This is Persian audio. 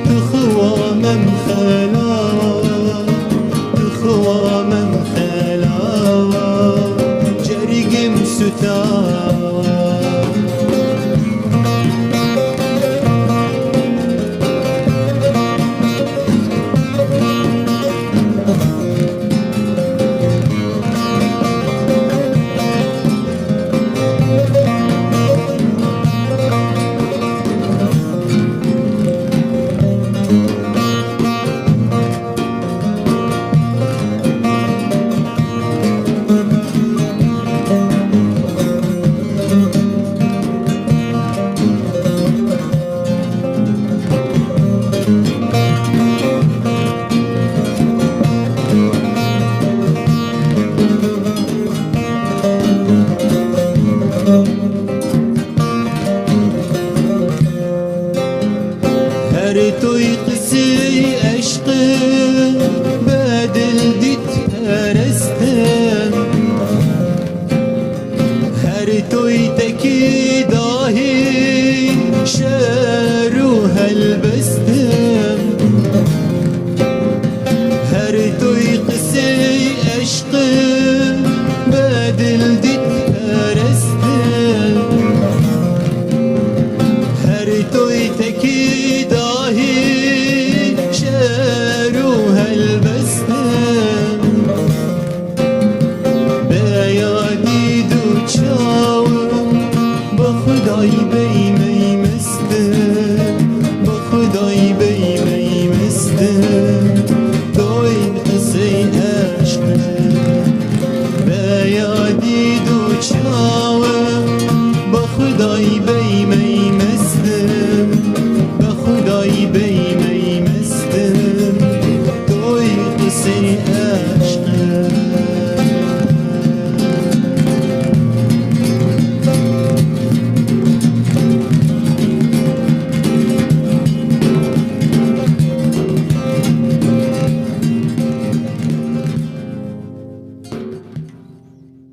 تخوا من خلا تخوا من خلا جرقم ستاوى هر توی قصه عشق بدل دیت پرستم هر توی تکی داهی شعر و هلبستم هر توی قصه عشق بدل دیت پرستم هر توی تکی شعر و هلبستم به یادی دو چاوم با خدای بیمی مستم با خدای